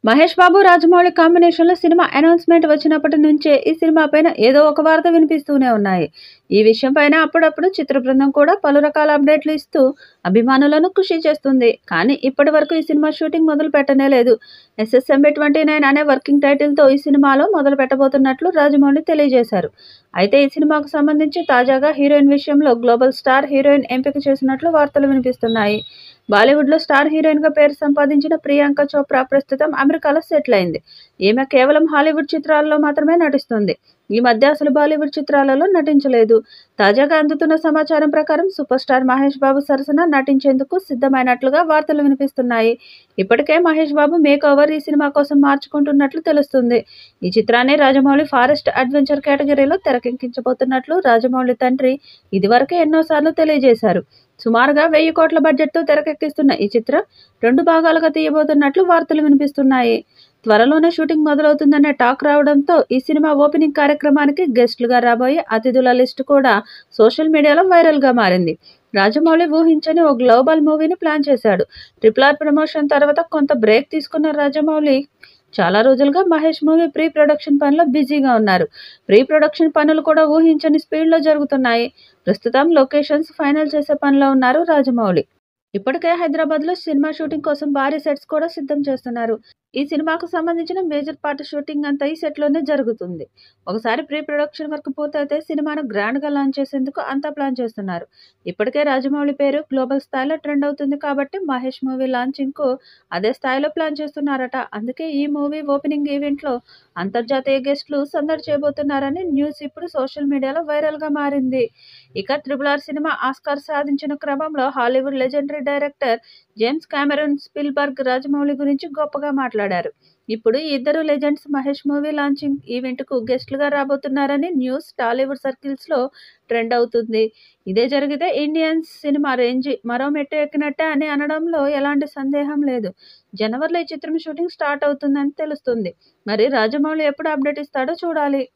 మహేష్ బాబు, రాజమౌళి కాంబినేషన్‌లో cinema announcement వచ్చినప్పటి నుంచే ఈ సినిమా పైన ఏదో ఒక వార్త వినిపిస్తూనే ఉన్నాయి. ఈ విషయం పైన అప్పుడప్పుడు చిత్ర బృందం కూడా పలు రకాల అప్డేట్లు ఇస్తూ అభిమానులను ఖుషి చేస్తుంది. కానీ ఇప్పటి వరకు ఈ సినిమా షూటింగ్ మొదలు పెట్టనే లేదు. ఎస్ఎస్ఎంబీ 29 అనే వర్కింగ్ టైటిల్‌తో ఈ సినిమాలో మొదలు పెట్టబోతున్నట్లు రాజమౌళి తెలియజేశారు. అయితే ఈ సినిమాకు సంబంధించి తాజాగా హీరోయిన్ విషయంలో గ్లోబల్ స్టార్ హీరోయిన్ ఎంపిక చేసినట్లు వార్తలు వినిపిస్తున్నాయి. బాలీవుడ్‌లో స్టార్ హీరోయిన్‌గా పేరు సంపాదించిన ప్రియాంక చోప్రా ప్రస్తుతం అమెరికాలో సెటిల్ అయింది. ఈమె కేవలం హాలీవుడ్ చిత్రాల్లో మాత్రమే నటిస్తుంది. ఈ మధ్య అసలు బాలీవుడ్ చిత్రాలలో నటించలేదు. తాజాగా అందుతున్న సమాచారం ప్రకారం సూపర్ స్టార్ మహేష్ బాబు సరసన నటించేందుకు సిద్ధమైనట్లుగా వార్తలు వినిపిస్తున్నాయి. ఇప్పటికే మహేష్ బాబు మేకోవర్ ఈ సినిమా కోసం మార్చుకుంటున్నట్లు తెలుస్తుంది. ఈ చిత్రాన్ని రాజమౌళి ఫారెస్ట్ అడ్వెంచర్ కేటగిరీలో తెరకెక్కించబోతున్నట్లు రాజమౌళి తండ్రి ఇదివరకే ఎన్నోసార్లు తెలియజేశారు. సుమారుగా 1000 కోట్ల బడ్జెట్‌తో తెరకెక్కిస్తున్న ఈ చిత్రం 2 భాగాలుగా తీయబోతున్నట్లు వార్తలు వినిపిస్తున్నాయి. త్వరలోనే షూటింగ్ మొదలవుతుందనే టాక్ రావడంతో ఈ సినిమా ఓపెనింగ్ కార్యక్రమానికి గెస్టులుగా రాబోయే అతిథుల లిస్టు కూడా సోషల్ మీడియాలో వైరల్‌గా మారింది. రాజమౌళి ఊహించని ఓ గ్లోబల్ మూవీని ప్లాన్ చేశాడు. RRR ప్రమోషన్ తర్వాత కొంత బ్రేక్ తీసుకున్న రాజమౌళి చాలా రోజులుగా మహేష్ మూవీ ప్రీ ప్రొడక్షన్ పనిలో బిజీగా ఉన్నారు. ప్రీ ప్రొడక్షన్ పనులు కూడా ఊహించని స్పీడ్‌లో జరుగుతున్నాయి. ప్రస్తుతం లొకేషన్స్ ఫైనల్ చేసే పనిలో ఉన్నారు రాజమౌళి. ఇప్పటికే హైదరాబాద్‌లో సినిమా షూటింగ్ కోసం భారీ సెట్స్ కూడా సిద్ధం చేస్తున్నారు. ఈ సినిమాకు సంబంధించిన మేజర్ పార్ట్ షూటింగ్ అంతా ఈ సెట్‌లోనే జరుగుతుంది. ఒకసారి ప్రీ ప్రొడక్షన్ వర్క్ పూర్తయితే సినిమాను గ్రాండ్‌గా లాంచ్ చేసేందుకు అంతా ప్లాన్ చేస్తున్నారు. ఇప్పటికే రాజమౌళి పేరు గ్లోబల్ స్థాయిలో ట్రెండ్ అవుతుంది కాబట్టి మహేష్ మూవీ లాంచింగ్‌కు అదే స్థాయిలో ప్లాన్ చేస్తున్నారట. అందుకే ఈ మూవీ ఓపెనింగ్ ఈవెంట్‌లో అంతర్జాతీయ గెస్టులు సందడి చేయబోతున్నారని న్యూస్ ఇప్పుడు సోషల్ మీడియాలో వైరల్‌గా మారింది. ఇక RRR సినిమా ఆస్కార్ సాధించిన క్రమంలో Hollywood legendary director James Cameron, Spielberg Rajamouli గురించి గొప్పగా మాట్లాడారు. ఇప్పుడు ఈ ఇద్దరు లెజెండ్స్ మహేష్ మూవీ లాంచింగ్ ఈవెంట్‌కు గెస్టులుగా రాబోతున్నారని న్యూస్ టాలీవుడ్ సర్కిల్స్‌లో ట్రెండ్ అవుతుంది. ఇదే జరిగితే ఇండియన్స్ సినిమా రేంజ్ మరో మెట్టు ఎక్కినట్టే అని అనడంలో ఎలాంటి సందేహం లేదు. జనవరిలో ఈ చిత్రం షూటింగ్ స్టార్ట్ అవుతుందని తెలుస్తుంది. మరి రాజమౌళి ఎప్పుడు అప్డేట్ ఇస్తాడో చూడాలి.